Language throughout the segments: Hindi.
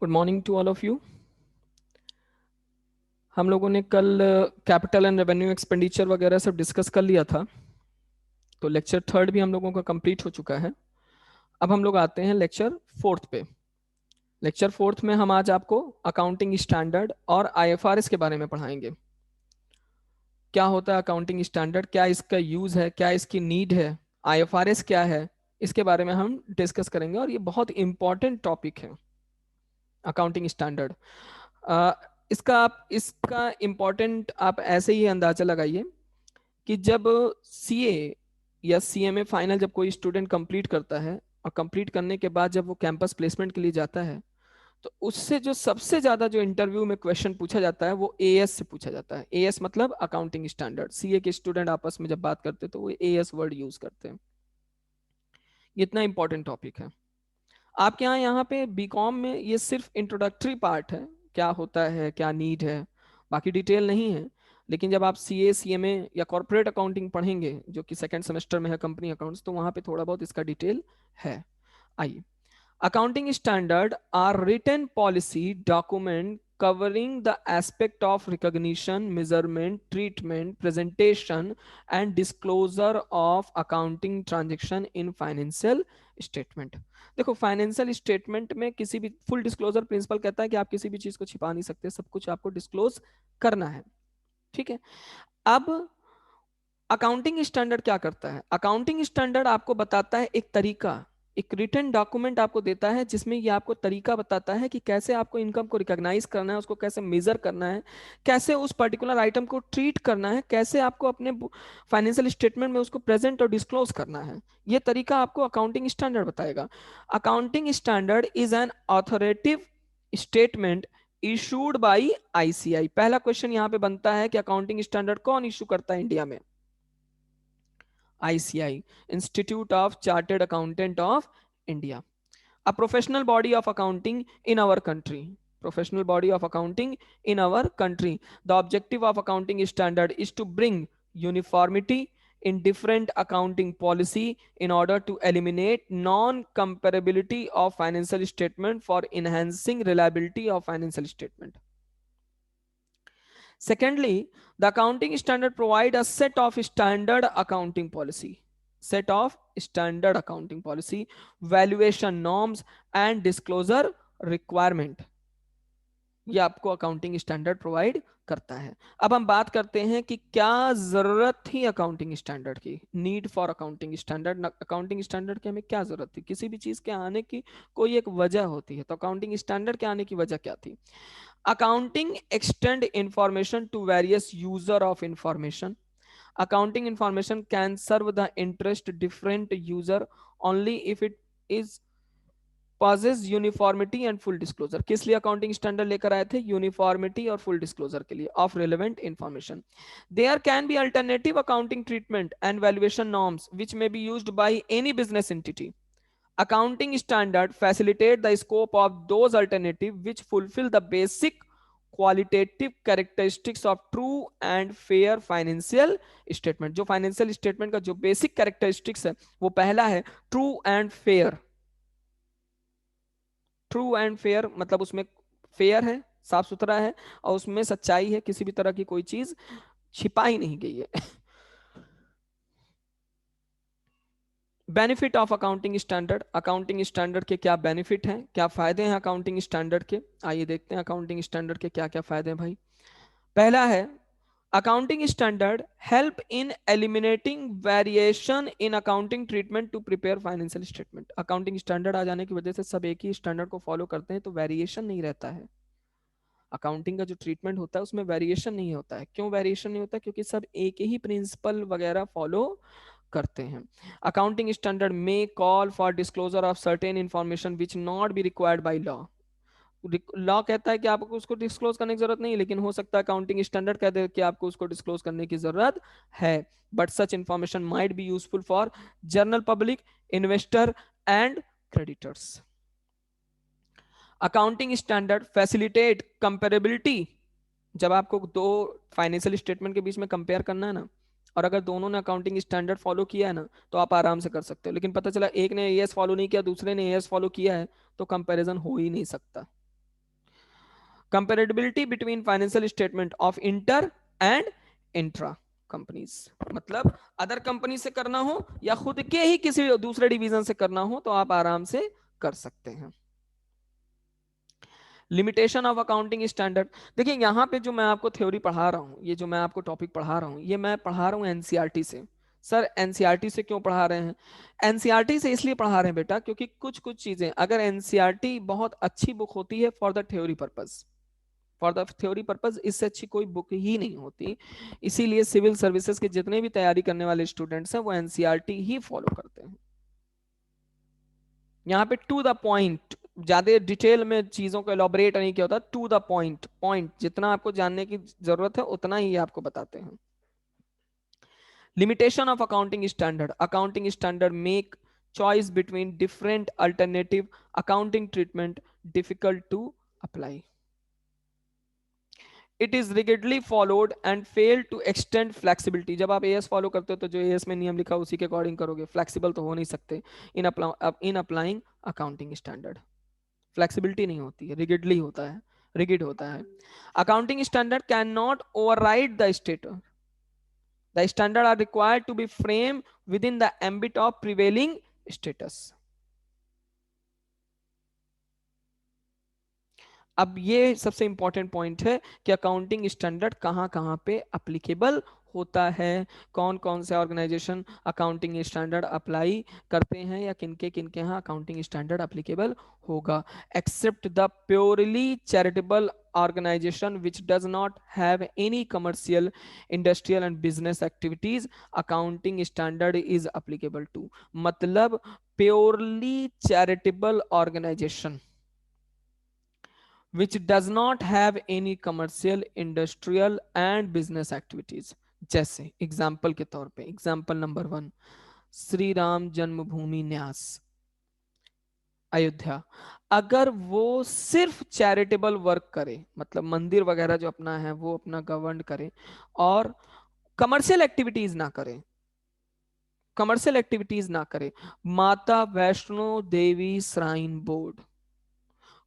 Good morning to all of you. हम लोगों ने कल कैपिटल एंड रेवेन्यू एक्सपेंडिचर वगैरह सब डिस्कस कर लिया था, तो लेक्चर थर्ड भी हम लोगों का कंप्लीट हो चुका है। अब हम लोग आते हैं लेक्चर फोर्थ पे। लेक्चर फोर्थ में हम आज आपको अकाउंटिंग स्टैंडर्ड और आईएफआरएस के बारे में पढ़ाएंगे। क्या होता है अकाउंटिंग स्टैंडर्ड, क्या इसका यूज है, क्या इसकी नीड है, आईएफआरएस क्या है, इसके बारे में हम डिस्कस करेंगे और ये बहुत इंपॉर्टेंट टॉपिक है अकाउंटिंग स्टैंडर्ड। इसका इम्पोर्टेंट आप ऐसे ही अंदाजा लगाइए कि जब सीए या सीएमए फाइनल जब कोई स्टूडेंट कंप्लीट करता है और कंप्लीट करने के बाद जब वो कैंपस प्लेसमेंट के लिए जाता है, तो उससे जो सबसे ज्यादा जो इंटरव्यू में क्वेश्चन पूछा जाता है वो एएस से पूछा जाता है। एएस मतलब अकाउंटिंग स्टैंडर्ड। सीए के स्टूडेंट आपस में जब बात करते हैं तो वो एएस वर्ड यूज करते हैं। इतना इंपॉर्टेंट टॉपिक है आपके यहाँ पे बीकॉम में। ये सिर्फ इंट्रोडक्टरी पार्ट है, क्या होता है, क्या नीड है, बाकी डिटेल नहीं है। लेकिन जब आप सीए सीएमए या कॉर्पोरेट अकाउंटिंग पढ़ेंगे जो कि सेकंड सेमेस्टर में है, कंपनी अकाउंट्स, तो वहां पे थोड़ा बहुत इसका डिटेल है। आइए, accounting standard are written policy document covering the aspect of recognition, measurement, treatment, presentation and disclosure of accounting transaction in financial statement। देखो, फाइनेंशियल स्टेटमेंट में किसी भी फुल डिस्क्लोजर प्रिंसिपल कहता है कि आप किसी भी चीज को छिपा नहीं सकते, सब कुछ आपको डिस्क्लोज करना है। ठीक है। अब अकाउंटिंग स्टैंडर्ड क्या करता है? अकाउंटिंग स्टैंडर्ड आपको बताता है एक तरीका, एक रिटन डॉक्यूमेंट आपको देता है जिसमें ये आपको तरीका बताता है कि कैसे आपको इनकम को रिकॉग्नाइज करना है, उसको कैसे मेजर करना है, कैसे उस पर्टिकुलर आइटम को ट्रीट करना है, कैसे आपको अपने फाइनेंशियल स्टेटमेंट में उसको प्रेजेंट और डिस्क्लोज करना है। ये तरीका आपको अकाउंटिंग स्टैंडर्ड बताएगा। Accounting standard is an authoritative statement issued by ICI. पहला क्वेश्चन यहां पे बनता है कि अकाउंटिंग स्टैंडर्ड कौन इशू करता है इंडिया में? ICI, Institute of Chartered Accountant of India, a professional body of accounting in our country. Professional body of accounting in our country. The objective of accounting standard is to bring uniformity in different accounting policy in order to eliminate non-comparability of financial statement for enhancing reliability of financial statement. Secondly, the accounting standard provide a set of standard accounting policy, valuation norms and disclosure requirement. ये आपको अकाउंटिंग स्टैंडर्ड प्रोवाइड करता है। अब हम बात करते हैं कि क्या जरूरत थी अकाउंटिंग स्टैंडर्ड की, need for accounting standard. Accounting standard की हमें क्या जरूरत थी? किसी भी चीज के आने की कोई एक वजह होती है, तो अकाउंटिंग स्टैंडर्ड के आने की वजह क्या थी? Accounting extend information to various user of information. Accounting information can serve the interest different user only if it is possess uniformity and full disclosure। किस लिए अकाउंटिंग स्टैंडर्ड लेकर आए थे? यूनिफॉर्मिटी और फुल डिस्क्लोजर के लिए of relevant information. There can be alternative accounting treatment and valuation norms which may be used by any business entity. Accounting standard facilitate the scope of those alternative which fulfill the basic qualitative characteristics of true and fair financial statement। जो फाइनेंशियल स्टेटमेंट का जो बेसिक कैरेक्टरिस्टिक्स है वो पहला है true and fair. True and fair मतलब उसमें फेयर है, साफ सुथरा है, और उसमें सच्चाई है, किसी भी तरह की कोई चीज छिपाई नहीं गई है। Benefit of accounting standard. Accounting standard के क्या बेनिफिट हैं, क्या फायदे हैं अकाउंटिंग स्टैंडर्ड के? आइए देखते हैं अकाउंटिंग स्टैंडर्ड के क्या क्या फायदे हैं भाई। पहला है, accounting standard help in eliminating variation in accounting treatment to prepare financial statement. Accounting standard आ जाने की वजह से सब एक ही स्टैंडर्ड को फॉलो करते हैं, तो वेरिएशन नहीं रहता है। अकाउंटिंग का जो ट्रीटमेंट होता है उसमें वेरिएशन नहीं होता है। क्यों वेरिएशन नहीं होता? क्योंकि सब एक ही प्रिंसिपल वगैरह फॉलो करते हैं। अकाउंटिंग स्टैंडर्ड में call for disclosure of certain information which not be required by law. Law कहता है कि आपको उसको डिस्क्लोज करने की जरूरत नहीं, लेकिन हो सकता है अकाउंटिंग स्टैंडर्ड कहते हैं कि आपको उसको डिस्क्लोज करने की जरूरत है। But such information might be useful for general public, investor and creditors. Accounting standard facilitate comparability. जब आपको दो फाइनेंशियल स्टेटमेंट के बीच में कंपेयर करना है ना, और अगर दोनों ने अकाउंटिंग स्टैंडर्ड फॉलो किया है ना, तो आप आराम से कर सकते हो। लेकिन पता चला एक ने एएस फॉलो नहीं किया, दूसरे ने एएस फॉलो किया है, तो कंपैरिजन हो ही नहीं सकता। Comparability between financial statement of inter and intra companies, मतलब अदर कंपनी से करना हो या खुद के ही किसी दूसरे डिवीजन से करना हो तो आप आराम से कर सकते हैं। लिमिटेशन ऑफ अकाउंटिंग स्टैंडर्ड, देखिए यहाँ पे जो मैं आपको थ्योरी पढ़ा रहा हूँ, ये जो मैं आपको टॉपिक पढ़ा रहा हूँ, ये मैं पढ़ा रहा हूँ एनसीईआरटी से। सर एनसीईआरटी से क्यों पढ़ा रहे हैं? एनसीईआरटी से इसलिए पढ़ा रहे हैं बेटा क्योंकि कुछ कुछ चीजें, अगर एनसीईआरटी बहुत अच्छी बुक होती है for the theory purpose, for the theory purpose, इससे अच्छी कोई बुक ही नहीं होती। इसीलिए सिविल सर्विसेज के जितने भी तैयारी करने वाले स्टूडेंट्स हैं वो एनसीईआरटी ही फॉलो करते हैं। यहाँ पे टू द पॉइंट, ज्यादा डिटेल में चीजों को एलोबरेट नहीं किया होता, टू द पॉइंट, पॉइंट जितना आपको जानने की जरूरत है उतना ही आपको बताते हैं। Limitation of accounting standard, accounting standard make choice between different alternative accounting treatment difficult to apply. It is rigidly followed and fail to extend flexibility, जब आप एएस फॉलो करते हो तो जो एएस में नियम लिखा उसी के अकॉर्डिंग करोगे, फ्लेक्सिबल तो हो नहीं सकते in applying accounting standard. Flexibility नहीं होती है, रिगिडली होता है, रिगिड होता है। Accounting standard can not override the state, the standard are required to be frame within the ambit of prevailing status. अब ये सबसे इंपॉर्टेंट पॉइंट है कि अकाउंटिंग स्टैंडर्ड कहाँ कहाँ पे अप्लीकेबल होता है, कौन कौन से ऑर्गेनाइजेशन अकाउंटिंग स्टैंडर्ड अप्लाई करते हैं या किनके यहाँ अकाउंटिंग स्टैंडर्ड अप्लीकेबल होगा। Except the purely charitable organization which does not have any commercial, industrial and business activities, accounting standard is applicable to। मतलब purely charitable organization which does not have any commercial, industrial and business activities, जैसे एग्जाम्पल के तौर पे, एग्जाम्पल नंबर 1, श्री राम जन्मभूमि न्यास अयोध्या, अगर वो सिर्फ चैरिटेबल वर्क करे, मतलब मंदिर वगैरह जो अपना है वो अपना गवर्न करे और कमर्शियल एक्टिविटीज ना करे, कमर्शियल एक्टिविटीज ना करे, Mata Vaishno Devi shrine board,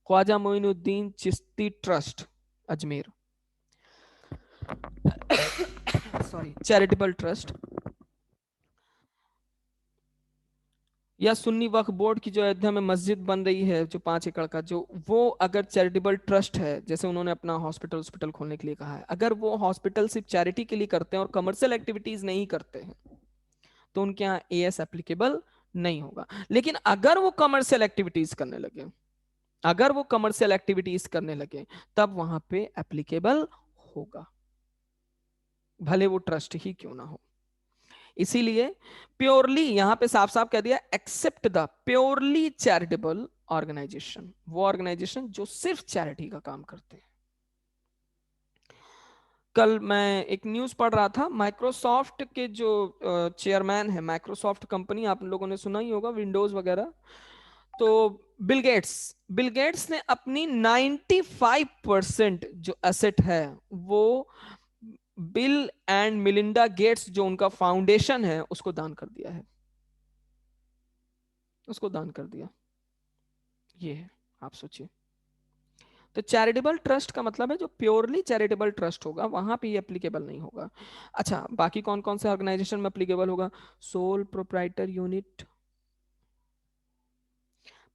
Khwaja Moinuddin Chishti trust Ajmer, sorry charitable trust, या सुन्नी वक्फ बोर्ड की जो अयोध्या में मस्जिद बन रही है जो 5 एकड़ का, जो वो अगर चैरिटेबल ट्रस्ट है, जैसे उन्होंने अपना हॉस्पिटल हॉस्पिटल खोलने के लिए कहा है, अगर वो हॉस्पिटल सिर्फ चैरिटी के लिए करते हैं और कमर्शियल एक्टिविटीज नहीं करते हैं तो उनके यहाँ एएस एप्लीकेबल नहीं होगा। लेकिन अगर वो कमर्शियल एक्टिविटीज करने लगे, अगर वो कमर्शियल एक्टिविटीज करने लगे तब वहां पे एप्लीकेबल होगा, भले वो ट्रस्ट ही क्यों ना हो। इसीलिए प्योरली यहां पे साफ साफ कह दिया, except the purely charitable organization, वो ऑर्गेनाइजेशन जो सिर्फ चैरिटी का काम करते हैं। कल मैं एक न्यूज पढ़ रहा था, माइक्रोसॉफ्ट के जो चेयरमैन है, माइक्रोसॉफ्ट कंपनी आप लोगों ने सुना ही होगा, विंडोज वगैरह, तो बिल गेट्स ने अपनी 95% जो एसेट है वो बिल एंड मिलिंडा गेट्स जो उनका फाउंडेशन है उसको दान कर दिया है, उसको दान कर दिया। ये है, आप सोचिए। तो चैरिटेबल ट्रस्ट का मतलब है जो प्योरली चैरिटेबल ट्रस्ट होगा वहां पे ये एप्लीकेबल नहीं होगा। अच्छा, बाकी कौन कौन से ऑर्गेनाइजेशन में एप्लीकेबल होगा? Sole proprietor unit,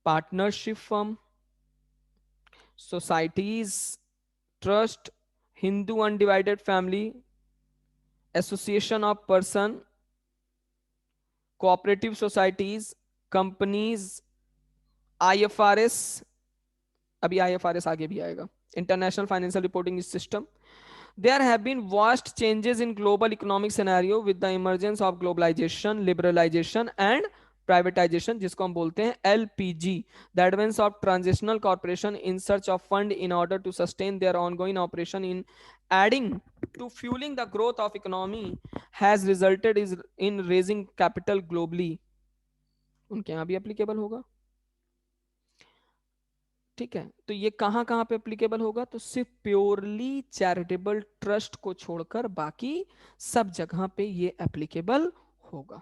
partnership firm, societies, trust, Hindu undivided family, association of person, cooperative societies, companies, IFRS, अभी आईएफआरएस आगे भी आएगा, international financial reporting system. There have been vast changes in global economic scenario with the emergence of globalization, liberalization and privatization, जिसको हम बोलते हैं LPG, the advance of transitional corporation in search of fund in order to sustain their ongoing operation in adding to fueling the growth of economy has resulted in raising capital globally, उनके यहाँ भी एप्लीकेबल होगा। ठीक है, तो ये कहां कहां पे एप्लीकेबल होगा? तो सिर्फ प्योरली चैरिटेबल ट्रस्ट को छोड़कर बाकी सब जगह पे ये एप्लीकेबल होगा,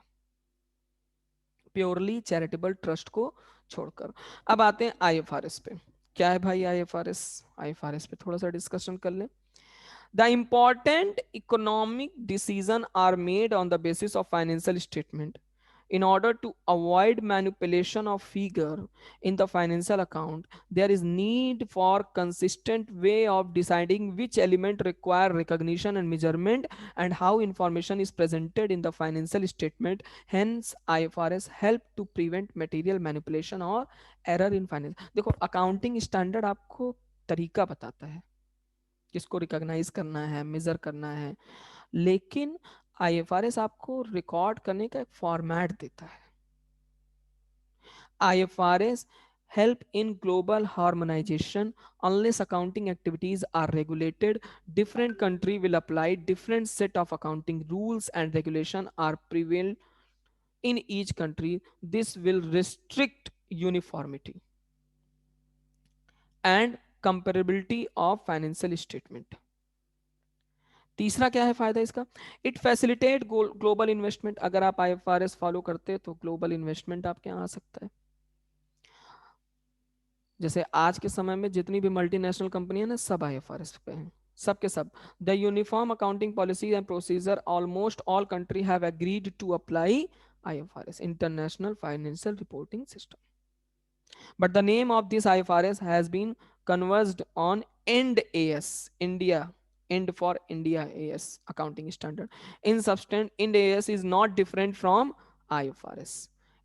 प्योरली चैरिटेबल ट्रस्ट को छोड़कर। अब आते हैं आईएफआरएस पे। क्या है भाई आईएफआरएस? आईएफआरएस पे थोड़ा सा डिस्कशन कर लें। The important economic decisions are made on the basis of financial statement. In order to avoid manipulation of figure in the financial account, there is need for consistent way of deciding which element require recognition and measurement and how information is presented in the financial statement. Hence, IFRS help to prevent material manipulation or error in finance. देखो accounting standard आपको तरीका बताता है किसको रिकॉग्नाइज करना है, मेजर करना है, लेकिन आईएफआरएस आपको रिकॉर्ड करने का एक फॉर्मेट देता है। IFRS help in global harmonization. Unless accounting activities are regulated, different country will apply different set of accounting rules and regulation are prevail in each country. This will restrict uniformity and comparability of financial statement. तीसरा क्या है फायदा इसका? It facilitate global investment. अगर आप आईएफआरएस फॉलो करते हैं तो ग्लोबल इन्वेस्टमेंट आपके यहाँ आ सकता है। जैसे आज के समय में जितनी भी मल्टीनेशनल कंपनी है ना, सब आईएफआरएस पे हैं, सब के सब। The uniform accounting policy and procedure almost all country have agreed to apply IFRS, international financial reporting system. But the name of this IFRS has been converged on IND AS, India, IND for India AS accounting standard. In substance, IND AS is not different from IFRS.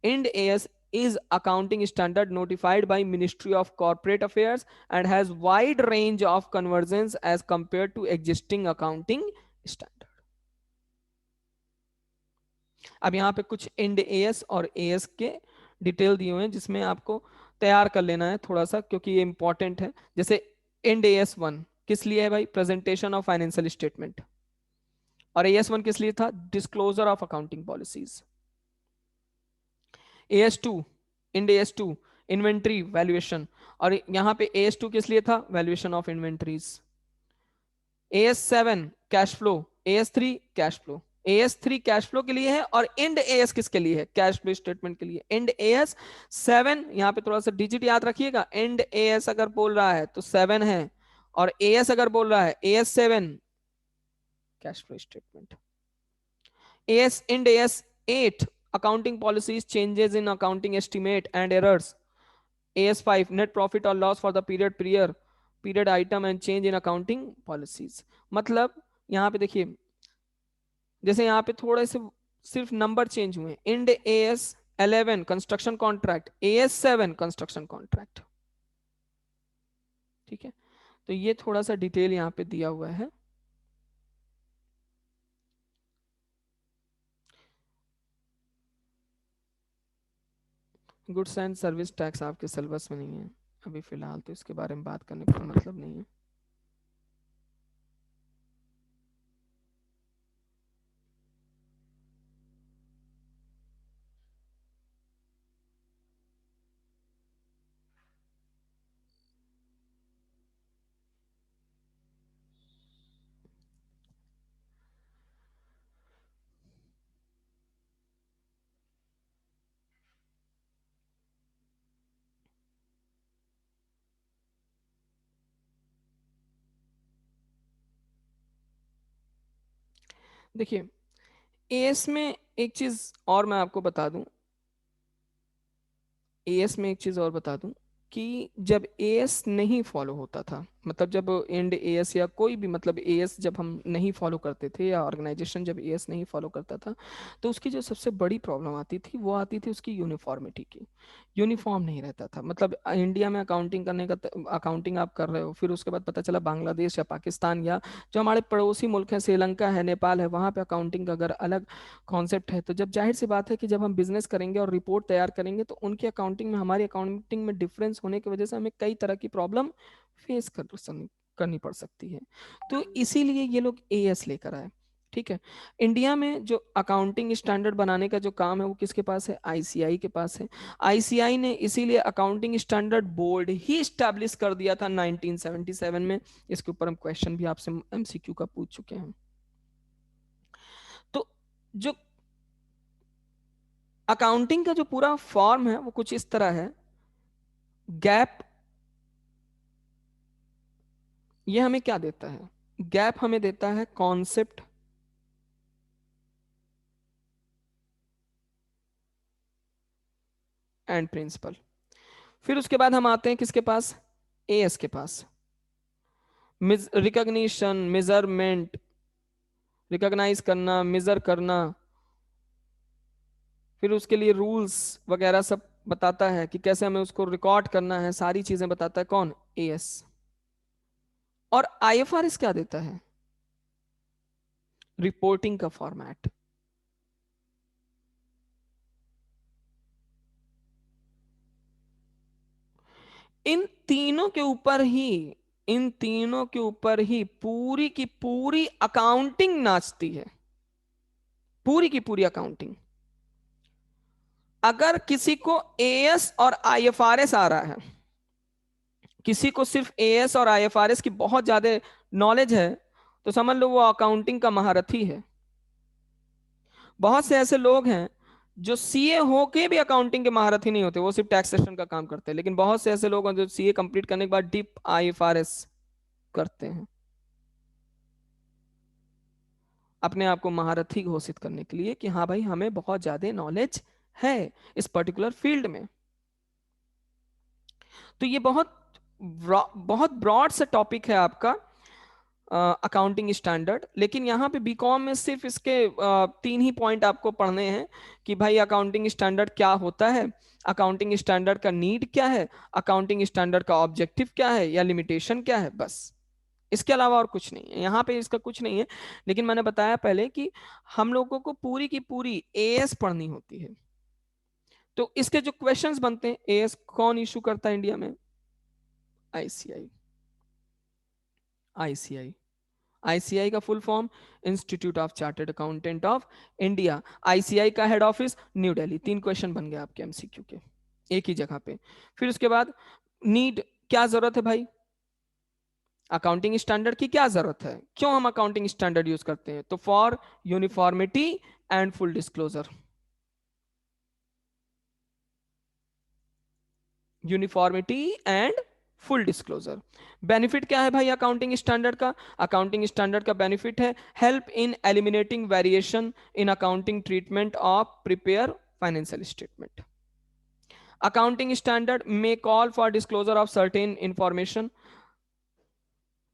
IND AS is accounting standard notified by Ministry of Corporate Affairs and has wide range of conversions as compared to existing accounting standard. अब यहाँ पे कुछ इंड एएस और एएस के डिटेल दिए हुए हैं जिसमें आपको तैयार कर लेना है थोड़ा सा, क्योंकि ये इंपॉर्टेंट है। जैसे इंड एएस 1 किस लिए है भाई? Presentation of financial statement. और एएस 1 किस लिए था? Disclosure of accounting policies. As 2, Ind AS 2 inventory valuation, और यहाँ पे एएस 2 किस लिए था? Valuation of inventories. As 7 cash flow, as 3 cash flow. As 3 cash flow के लिए है और इंड एएस किसके लिए है? कैश फ्लो स्टेटमेंट के लिए। इंड एएस 7, यहाँ पे थोड़ा सा डिजिट याद रखिएगा। इंड एएस अगर बोल रहा है तो 7 है, और एएस अगर बोल रहा है AS 7 cash flow statement. AS Ind AS 8 accounting policies, changes in accounting estimate and errors. AS 5 net profit और loss for the period item and change in accounting policies. मतलब यहाँ पे देखिए, जैसे यहाँ पे थोड़े से सिर्फ नंबर चेंज हुए। Ind AS 11 construction contract, as 7 construction contract. ठीक है, तो ये थोड़ा सा डिटेल यहाँ पे दिया हुआ है। गुड्स एंड सर्विस टैक्स आपके सिलेबस में नहीं है अभी फिलहाल, तो इसके बारे में बात करने का मतलब नहीं है। देखिए, एएस में एक चीज और मैं आपको बता दूं, एएस में एक चीज और बता दूं कि जब एएस नहीं फॉलो होता था, मतलब जब एंड एएस या कोई भी, मतलब एएस जब हम नहीं फॉलो करते थे या ऑर्गेनाइजेशन जब एएस नहीं फॉलो करता था, तो उसकी जो सबसे बड़ी प्रॉब्लम आती थी वो आती थी उसकी यूनिफॉर्मिटी की। यूनिफॉर्म नहीं रहता था। मतलब इंडिया में अकाउंटिंग करने का, अकाउंटिंग आप कर रहे हो, फिर उसके बाद पता चला बांग्लादेश या पाकिस्तान या जो हमारे पड़ोसी मुल्क हैं, श्रीलंका है, नेपाल है, वहाँ पे अकाउंटिंग का अगर अलग कॉन्सेप्ट है, तो जब जाहिर सी बात है कि जब हम बिजनेस करेंगे और रिपोर्ट तैयार करेंगे तो उनकी अकाउंटिंग में हमारी अकाउंटिंग में डिफरेंस होने की वजह से हमें कई तरह की प्रॉब्लम फेस करनी पड़ सकती है। तो इसीलिए ये लोग एएस लेकर आए। ठीक है, इंडिया में जो अकाउंटिंग स्टैंडर्ड बनाने का जो काम है वो किसके पास है? आईसीआई के पास है। आईसीआई ने इसीलिए अकाउंटिंग स्टैंडर्ड बोर्ड ही स्टैब्लिश कर दिया था 1977 में। इसके ऊपर हम क्वेश्चन भी आपसे एमसीक्यू का पूछ चुके हैं। तो जो अकाउंटिंग का जो पूरा फॉर्म है वो कुछ इस तरह है। गैप, ये हमें क्या देता है? गैप हमें देता है कॉन्सेप्ट एंड प्रिंसिपल। फिर उसके बाद हम आते हैं किसके पास? एएस के पास। रिकॉग्निशन, मेजरमेंट, रिकॉग्नाइज करना, मेजर करना, फिर उसके लिए रूल्स वगैरह सब बताता है कि कैसे हमें उसको रिकॉर्ड करना है, सारी चीजें बताता है कौन? एएस। और आईएफआरएस क्या देता है? रिपोर्टिंग का फॉर्मेट। इन तीनों के ऊपर ही, इन तीनों के ऊपर ही पूरी की पूरी अकाउंटिंग नाचती है, पूरी की पूरी अकाउंटिंग। अगर किसी को एएस और आईएफआरएस आ रहा है, किसी को सिर्फ एएस और आईएफआरएस की बहुत ज्यादा नॉलेज है, तो समझ लो वो अकाउंटिंग का महारथी है। बहुत से ऐसे लोग हैं जो सीए होके भी अकाउंटिंग के महारथी नहीं होते, वो सिर्फ टैक्सेशन का काम करते हैं। लेकिन बहुत से ऐसे लोग हैं जो सीए कंप्लीट करने के बाद डीप आईएफआरएस करते हैं, अपने आप को महारथी घोषित करने के लिए कि हाँ भाई हमें बहुत ज्यादा नॉलेज है इस पर्टिकुलर फील्ड में। तो ये बहुत बहुत ब्रॉड सा टॉपिक है आपका अकाउंटिंग स्टैंडर्ड। लेकिन यहाँ पे बीकॉम में सिर्फ इसके तीन ही पॉइंट आपको पढ़ने हैं कि भाई अकाउंटिंग स्टैंडर्ड क्या होता है, अकाउंटिंग स्टैंडर्ड का नीड क्या है, अकाउंटिंग स्टैंडर्ड का ऑब्जेक्टिव क्या है या लिमिटेशन क्या है, बस। इसके अलावा और कुछ नहीं है यहाँ पे, इसका कुछ नहीं है। लेकिन मैंने बताया पहले कि हम लोगों को पूरी की पूरी एएस पढ़नी होती है। तो इसके जो क्वेश्चंस बनते हैं, एएस कौन इशू करता है इंडिया में? आईसीआई। आईसीआई। आईसीआई का full form institute of chartered accountant of India. ICI का हेड ऑफिस न्यू दिल्ली। तीन क्वेश्चन बन गए आपके एमसीक्यू के एक ही जगह पे। फिर उसके बाद नीड, क्या जरूरत है भाई? अकाउंटिंग स्टैंडर्ड की क्या जरूरत है? क्यों हम अकाउंटिंग स्टैंडर्ड यूज करते हैं? तो for uniformity and full disclosure. Uniformity and full disclosure. Benefit क्या है भाई अकाउंटिंग स्टैंडर्ड का? अकाउंटिंग स्टैंडर्ड का बेनिफिट है help in eliminating variation in accounting treatment of prepare financial statement. Accounting standard may call for disclosure of certain information,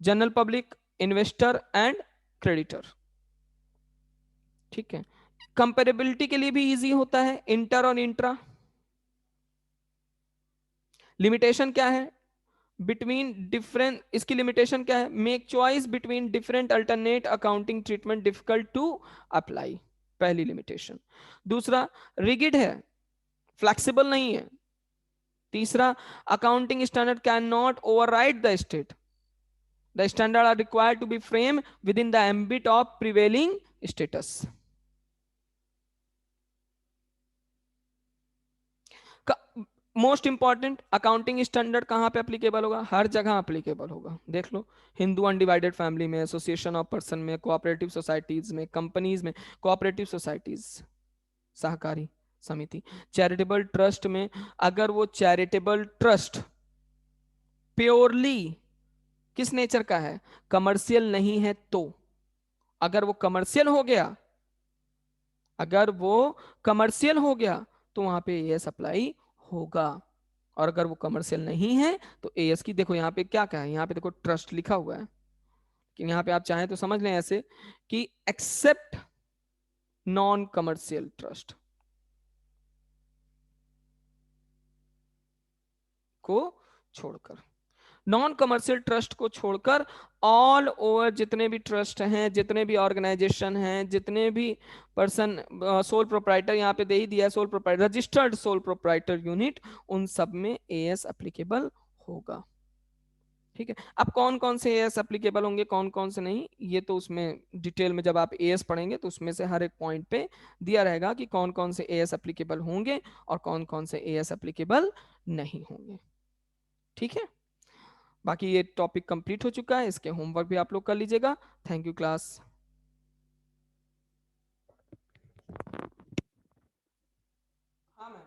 general public, investor and creditor. ठीक है। कंपेरेबिलिटी के लिए भी इजी होता है, इंटर और इंट्रा। लिमिटेशन क्या है? बिटवीन डिफरेंट, इसकी लिमिटेशन क्या है? Make choice between different alternate accounting treatment difficult to apply, पहली लिमिटेशन। दूसरा, रिगिड है, फ्लेक्सिबल नहीं है। तीसरा, accounting standard can not override the state, the standard are required to be frame within the ambit of prevailing status. Most important, accounting standard कहां पे एप्लीकेबल होगा? हर जगह एप्लीकेबल होगा। देख लो, हिंदू अनडिवाइडेड फैमिली में, एसोसिएशन ऑफ पर्सन में, कोऑपरेटिव सोसाइटीज में, कंपनीज में, कोऑपरेटिव सोसाइटीज, सहकारी समिति, चैरिटेबल ट्रस्ट में। अगर वो चैरिटेबल ट्रस्ट प्योरली किस नेचर का है? कमर्शियल नहीं है तो। अगर वो कमर्शियल हो गया, अगर वो कमर्शियल हो गया तो वहां पे एएस अप्लाई होगा। और अगर वो कमर्शियल नहीं है तो एएस की, देखो यहाँ पे क्या क्या है, यहाँ पे देखो ट्रस्ट लिखा हुआ है कि यहाँ पे आप चाहें तो समझ लें ऐसे कि एक्सेप्ट नॉन कमर्शियल ट्रस्ट को छोड़कर, नॉन कमर्शियल ट्रस्ट को छोड़कर ऑल ओवर जितने भी ट्रस्ट हैं, जितने भी ऑर्गेनाइजेशन हैं, जितने भी पर्सन, सोल प्रोप्राइटर यहाँ पे दे ही दिया है, sole proprietor, registered sole proprietor unit, उन सब में एएस एप्लीकेबल होगा। ठीक है। अब कौन कौन से एएस एप्लीकेबल होंगे, कौन कौन से नहीं, ये तो उसमें डिटेल में जब आप एएस पढ़ेंगे तो उसमें से हर एक पॉइंट पे दिया रहेगा कि कौन कौन से एएस एप्लीकेबल होंगे और कौन कौन से एएस एप्लीकेबल नहीं होंगे। ठीक है। बाकी ये टॉपिक कंप्लीट हो चुका है, इसके होमवर्क भी आप लोग कर लीजिएगा। Thank you class. हाँ मैम।